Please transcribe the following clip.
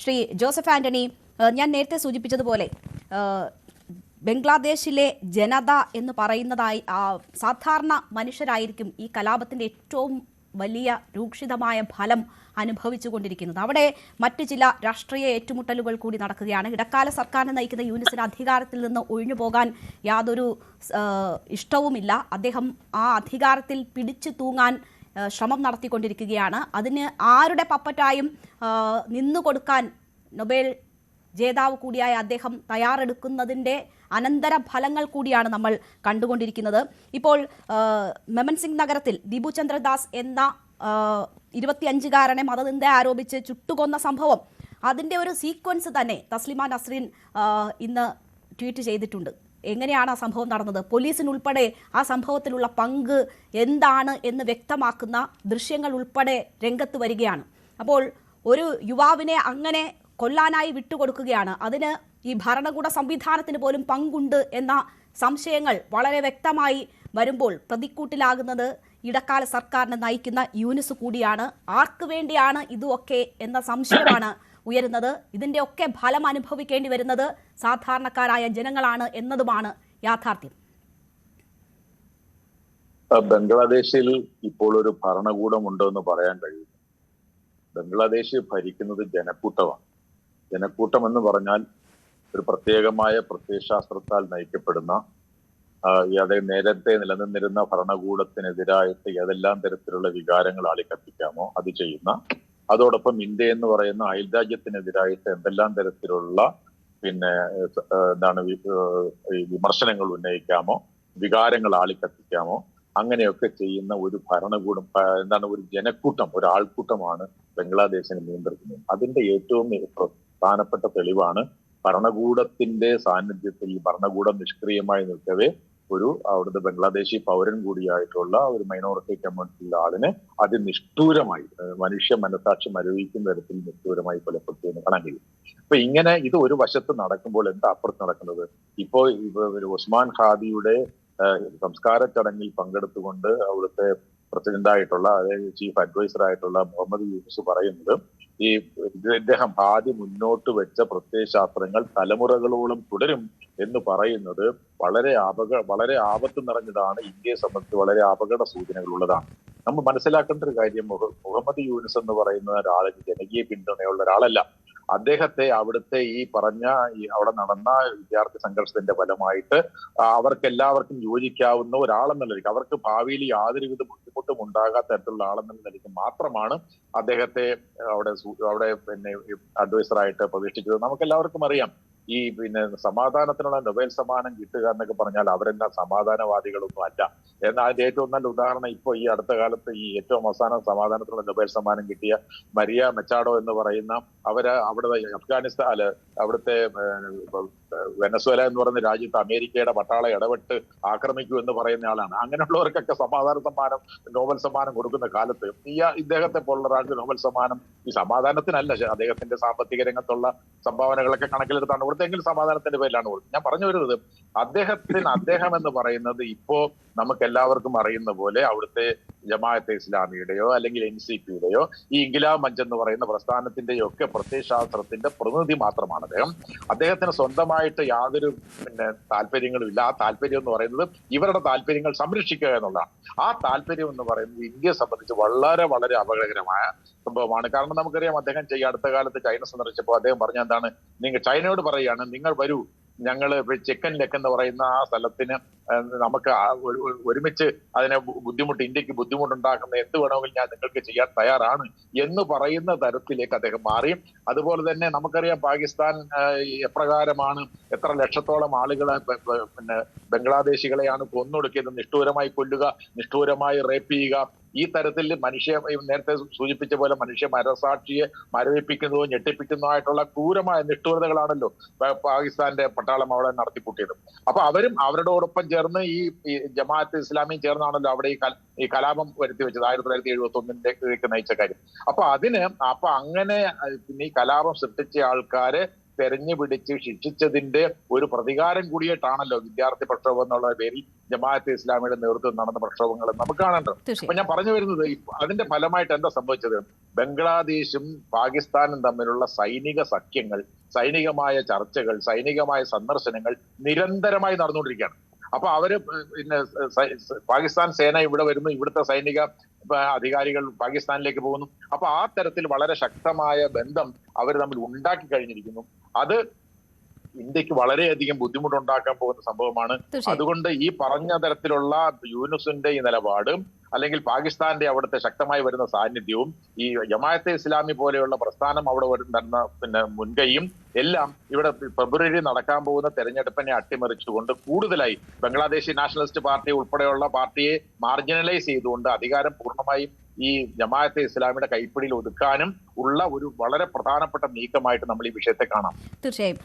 Shri Joseph Antony, ഞാൻ നേരത്തെ സൂചിപ്പിച്ചതുപോലെ ബംഗ്ലാദേശിലെ ജനത എന്ന് പറയുന്നതായി സാധാരണ മനുഷ്യരായിരിക്കും ഈ കലാപത്തിൻ്റെ ഏറ്റവും വലിയ രൂക്ഷിതമായ ഫലം അനുഭവിച്ചുകൊണ്ടിരിക്കുന്നത്. അവിടെ മറ്റ് ചില രാഷ്ട്രീയ ഏറ്റുമുട്ടലുകൾ കൂടി നടക്കുകയാണ്. ഇടക്കാല സർക്കാരിനെ നയിക്കുന്ന യൂനിസിന് അധികാരത്തിൽ നിന്ന് ഒഴിഞ്ഞു പോകാൻ യാതൊരു ഇഷ്ടവുമില്ല. അദ്ദേഹം ആ അധികാരത്തിൽ പിടിച്ചു തൂങ്ങാൻ ശ്രമം നടത്തിക്കൊണ്ടിരിക്കുകയാണ്. അതിന് ആരുടെ പപ്പറ്റായും നിന്നുകൊടുക്കാൻ നൊബേൽ ജേതാവ് കൂടിയായ അദ്ദേഹം തയ്യാറെടുക്കുന്നതിൻ്റെ അനന്തര ഫലങ്ങൾ കൂടിയാണ് നമ്മൾ കണ്ടുകൊണ്ടിരിക്കുന്നത്. ഇപ്പോൾ മെമൻസിംഗ് നഗരത്തിൽ ദീപു ചന്ദ്രദാസ് എന്ന 25-കാരനെ മതനിന്ദ ആരോപിച്ച് ചുട്ടുകൊന്ന സംഭവം, അതിൻ്റെ ഒരു സീക്വൻസ് തന്നെ തസ്ലിമ നസ്രീൻ ഇന്ന് ട്വീറ്റ് ചെയ്തിട്ടുണ്ട്. എങ്ങനെയാണ് ആ സംഭവം നടന്നത്, പോലീസിനുൾപ്പെടെ ആ സംഭവത്തിലുള്ള പങ്ക് എന്താണ് എന്ന് വ്യക്തമാക്കുന്ന ദൃശ്യങ്ങൾ ഉൾപ്പെടെ രംഗത്ത് വരികയാണ്. അപ്പോൾ ഒരു യുവാവിനെ അങ്ങനെ കൊല്ലാനായി വിട്ടുകൊടുക്കുകയാണ്. അതിന് ഈ ഭരണകൂട സംവിധാനത്തിന് പോലും പങ്കുണ്ട് എന്ന സംശയങ്ങൾ വളരെ വ്യക്തമായി വരുമ്പോൾ പ്രതിക്കൂട്ടിലാകുന്നത് ഇടക്കാല സർക്കാരിനെ നയിക്കുന്ന യൂനിസ് കൂടിയാണ്. ആർക്ക് വേണ്ടിയാണ് ഇതുമൊക്കെ എന്ന സംശയമാണ് ഉയരുന്നത്. ഇതിൻ്റെ ഒക്കെ ഫലം അനുഭവിക്കേണ്ടി വരുന്നത് സാധാരണക്കാരായ ജനങ്ങളാണ് എന്നതുമാണ് യാഥാർത്ഥ്യം. ബംഗ്ലാദേശിൽ ഇപ്പോൾ ഒരു ഭരണകൂടമുണ്ടോ എന്ന് പറയാൻ കഴിയും. ബംഗ്ലാദേശ് ഭരിക്കുന്നത് ജനക്കൂട്ടമാണ്. ജനക്കൂട്ടം എന്ന് പറഞ്ഞാൽ ഒരു പ്രത്യേകമായ പ്രത്യയശാസ്ത്രത്താൽ നയിക്കപ്പെടുന്ന നേരത്തെ നിലനിന്നിരുന്ന ഭരണകൂടത്തിനെതിരായിട്ട് ഏതെല്ലാം തരത്തിലുള്ള വികാരങ്ങൾ ആളിക്കത്തിക്കാമോ അത് ചെയ്യുന്ന, അതോടൊപ്പം ഇന്ത്യ എന്ന് പറയുന്ന അയൽരാജ്യത്തിനെതിരായിട്ട് എന്തെല്ലാം തരത്തിലുള്ള വിമർശനങ്ങൾ ഉന്നയിക്കാമോ, വികാരങ്ങൾ ആളിക്കത്തിക്കാമോ, അങ്ങനെയൊക്കെ ചെയ്യുന്ന ഒരു ഭരണകൂടം, ഒരു ജനക്കൂട്ടം, ഒരു ആൾക്കൂട്ടമാണ് ബംഗ്ലാദേശിനെ നിയന്ത്രിക്കുന്നത്. അതിന്റെ ഏറ്റവും പ്രധാനപ്പെട്ട തെളിവാണ് ഭരണകൂടത്തിന്റെ സാന്നിധ്യത്തിൽ ഭരണകൂടം നിഷ്ക്രിയമായി നിൽക്കവേ അവിടുത്തെ ബംഗ്ലാദേശി പൗരൻ കൂടിയായിട്ടുള്ള ഒരു മൈനോറിറ്റി കമ്മ്യൂണിറ്റിയിലെ ആളിനെ അതിനിഷ്ഠൂരമായി മനുഷ്യ മനസാക്ഷി മരവിക്കുന്ന തരത്തിൽ നിഷ്ഠൂരമായി കൊലപ്പെട്ടു എന്ന് കാണാൻ കഴിയും. അപ്പൊ ഇങ്ങനെ ഇത് ഒരു വശത്ത് നടക്കുമ്പോൾ എന്താ അപ്പുറത്ത് നടക്കുന്നത്? ഇപ്പോ ഉസ്മാൻ ഖാദിയുടെ സംസ്കാര ചടങ്ങിൽ പങ്കെടുത്തുകൊണ്ട് അവിടുത്തെ പ്രസിഡന്റായിട്ടുള്ള, അതായത് ചീഫ് അഡ്വൈസർ ആയിട്ടുള്ള മുഹമ്മദ് യൂനിസ് പറയുന്നത്, ഈ ഇദ്ദേഹം ആദ്യം മുന്നോട്ട് വെച്ച പ്രത്യയശാസ്ത്രങ്ങൾ തലമുറകളോളം തുടരും എന്ന് പറയുന്നത് വളരെ ആപത്ത് നിറഞ്ഞതാണ്. ഇന്ത്യയെ സംബന്ധിച്ച് വളരെ അപകട സൂചനകൾ ഉള്ളതാണ്. നമ്മൾ മനസ്സിലാക്കേണ്ട ഒരു കാര്യം, മുഹമ്മദ് യൂനിസ് എന്ന് പറയുന്ന ഒരാളിന് ജനകീയ പിന്തുണയുള്ള ഒരാളല്ല. അദ്ദേഹത്തെ അവിടുത്തെ അവിടെ നടന്ന വിദ്യാർത്ഥി സംഘർഷത്തിന്റെ ഫലമായിട്ട് അവർക്കെല്ലാവർക്കും യോജിക്കാവുന്ന ഒരാളെന്നുള്ള നിലയ്ക്ക്, അവർക്ക് ഭാവിയിൽ യാതൊരുവിധ ബുദ്ധിമുട്ടും ഉണ്ടാകാത്ത തരത്തിലുള്ള ആളെന്നുള്ള നിലയ്ക്ക് മാത്രമാണ് അദ്ദേഹത്തെ അവിടെ അഡ്വൈസറായിട്ട് പ്രതിഷ്ഠിച്ചത്. നമുക്കെല്ലാവർക്കും അറിയാം, ഈ സമാധാനത്തിനുള്ള നൊബേൽ സമ്മാനം കിട്ടുക എന്നൊക്കെ പറഞ്ഞാൽ അവരെല്ലാം സമാധാനവാദികളൊന്നും അല്ല. എന്നാൽ അതിന്റെ ഏറ്റവും നല്ല ഉദാഹരണം ഇപ്പൊ ഈ അടുത്ത കാലത്ത് ഈ ഏറ്റവും അവസാനം സമാധാനത്തിനുള്ള നൊബേൽ സമ്മാനം കിട്ടിയ മരിയ മെച്ചാഡോ എന്ന് പറയുന്ന അവിടുത്തെ വെനസ്വേല എന്ന് പറയുന്ന രാജ്യത്ത് അമേരിക്കയുടെ പട്ടാളം ഇടപെട്ട് ആക്രമിക്കൂ എന്ന് പറയുന്ന ആളാണ്. അങ്ങനെയുള്ളവർക്കൊക്കെ നോബൽ സമ്മാനം കൊടുക്കുന്ന കാലത്ത് ഇദ്ദേഹത്തെ പോലുള്ള ഒരാൾക്ക് നോബൽ സമ്മാനം ഈ സമാധാനത്തിനല്ല, അദ്ദേഹത്തിന്റെ സാമ്പത്തിക രംഗത്തുള്ള സംഭാവനകളൊക്കെ കണക്കിലെടുത്താണ് കൊടുത്തെങ്കിൽ സമാധാനത്തിന്റെ പേരിലാണ് കൊടുത്തത്. ഞാൻ പറഞ്ഞു വരുന്നത്, അദ്ദേഹം എന്ന് പറയുന്നത് ഇപ്പോ നമുക്ക് എല്ലാവർക്കും അറിയുന്ന പോലെ അവിടുത്തെ ജമാഅത്തെ ഇസ്ലാമിയുടെയോ അല്ലെങ്കിൽ NCPയുടെയോ ഈ ഇൻഖിലാബ് മഞ്ച് എന്ന് പറയുന്ന പ്രസ്ഥാനത്തിന്റെയോ ഒക്കെ പ്രത്യയശാസ്ത്രത്തിന്റെ പ്രതിനിധി മാത്രമാണ് അദ്ദേഹം. അദ്ദേഹത്തിന് സ്വന്തമായിട്ട് യാതൊരു താല്പര്യങ്ങളും ഇല്ല. ആ താല്പര്യം എന്ന് പറയുന്നത് ഇവരുടെ താല്പര്യങ്ങൾ സംരക്ഷിക്കുക എന്നുള്ളതാണ്. ആ താല്പര്യം എന്ന് പറയുന്നത് ഇന്ത്യയെ സംബന്ധിച്ച് വളരെ വളരെ അപകടകരമായ സംഭവമാണ്. കാരണം നമുക്കറിയാം, അദ്ദേഹം അടുത്ത കാലത്ത് ചൈന സന്ദർശിച്ചപ്പോൾ അദ്ദേഹം പറഞ്ഞ എന്താണ്, നിങ്ങൾ ചൈനയോട് പറയുകയാണ്, നിങ്ങൾ വരൂ, ഞങ്ങള് ചെക്കൻ ലെക്ക് എന്ന് പറയുന്ന ആ സ്ഥലത്തിന് നമുക്ക് ഒരുമിച്ച് അതിനെ ഇന്ത്യക്ക് ബുദ്ധിമുട്ടുണ്ടാക്കുന്ന എന്ത് വേണമെങ്കിലും ഞാൻ നിങ്ങൾക്ക് ചെയ്യാൻ തയ്യാറാണ് എന്ന് പറയുന്ന തരത്തിലേക്ക് അദ്ദേഹം മാറി. അതുപോലെ തന്നെ നമുക്കറിയാം, പാകിസ്ഥാൻ എപ്രകാരമാണ് എത്ര ലക്ഷത്തോളം ആളുകളെ ബംഗ്ലാദേശികളെയാണ് കൊന്നൊടുക്കിയത്, നിഷ്ഠൂരമായി കൊല്ലുക, നിഷ്ഠൂരമായി റേപ്പ് ചെയ്യുക. ഈ തരത്തിൽ നേരത്തെ സൂചിപ്പിച്ച പോലെ മനുഷ്യ മനസാക്ഷിയെ മരവിപ്പിക്കുന്നതോ ഞെട്ടിപ്പിക്കുന്നതോ ആയിട്ടുള്ള ക്രൂരമായ നിഷ്ഠൂരതകളാണല്ലോ പാകിസ്ഥാന്റെ പട്ടാളം അവിടെ നടത്തിക്കൂട്ടിയത്. അപ്പൊ അവരും അവരോടൊപ്പം ചേർന്ന് ഈ ജമാഅത്ത് ഇസ്ലാമിയും ചേർന്നാണല്ലോ അവിടെ ഈ കലാപം വരുത്തി വെച്ചത്, 1971 നയിച്ച കാര്യം. അപ്പൊ അങ്ങനെ ഈ കലാപം സൃഷ്ടിച്ച ആൾക്കാരെ തെരഞ്ഞു പിടിച്ച് ശിക്ഷിച്ചതിന്റെ ഒരു പ്രതികാരം കൂടിയിട്ടാണല്ലോ വിദ്യാർത്ഥി പ്രക്ഷോഭം എന്നുള്ള പേരിൽ ജമാഅത്തെ ഇസ്ലാമിയുടെ നേതൃത്വം നടന്ന പ്രക്ഷോഭങ്ങൾ നമുക്ക് കാണേണ്ടത്. അപ്പൊ ഞാൻ പറഞ്ഞു വരുന്നത് അതിന്റെ ഫലമായിട്ട് എന്താ സംഭവിച്ചത്? ബംഗ്ലാദേശും പാകിസ്ഥാനും തമ്മിലുള്ള സൈനിക സഖ്യങ്ങൾ, സൈനികമായ ചർച്ചകൾ, സൈനികമായ സന്ദർശനങ്ങൾ നിരന്തരമായി നടന്നുകൊണ്ടിരിക്കുകയാണ്. അപ്പൊ അവര് പിന്നെ പാകിസ്ഥാൻ സേന ഇവിടെ വരുന്നു, ഇവിടുത്തെ സൈനിക അധികാരികൾ പാകിസ്ഥാനിലേക്ക് പോകുന്നു. അപ്പൊ ആ തരത്തിൽ വളരെ ശക്തമായ ബന്ധം അവർ തമ്മിൽ ഉണ്ടാക്കി കഴിഞ്ഞിരിക്കുന്നു. അത് ഇന്ത്യക്ക് വളരെയധികം ബുദ്ധിമുട്ടുണ്ടാക്കാൻ പോകുന്ന സംഭവമാണ്. അതുകൊണ്ട് ഈ പറഞ്ഞ തരത്തിലുള്ള യൂനുസിന്റെ ഈ നിലപാടും അല്ലെങ്കിൽ പാകിസ്ഥാന്റെ അവിടുത്തെ ശക്തമായി വരുന്ന സാന്നിധ്യവും ഈ ജമാഅത്തെ ഇസ്ലാമി പോലെയുള്ള പ്രസ്ഥാനം അവിടെ വരുന്ന പിന്നെ മുൻകൈയും എല്ലാം ഇവിടെ ഫെബ്രുവരി നടക്കാൻ പോകുന്ന തെരഞ്ഞെടുപ്പിനെ അട്ടിമറിച്ചുകൊണ്ട് കൂടുതലായി ബംഗ്ലാദേശി നാഷണലിസ്റ്റ് പാർട്ടി ഉൾപ്പെടെയുള്ള പാർട്ടിയെ മാർജിനലൈസ് ചെയ്തുകൊണ്ട് അധികാരം പൂർണ്ണമായും ഈ ജമാഅത്തെ ഇസ്ലാമിയുടെ കൈപ്പിടിയിൽ ഒതുക്കാനും ഉള്ള ഒരു വളരെ പ്രധാനപ്പെട്ട നീക്കമായിട്ട് നമ്മൾ ഈ വിഷയത്തെ കാണാം. തീർച്ചയായും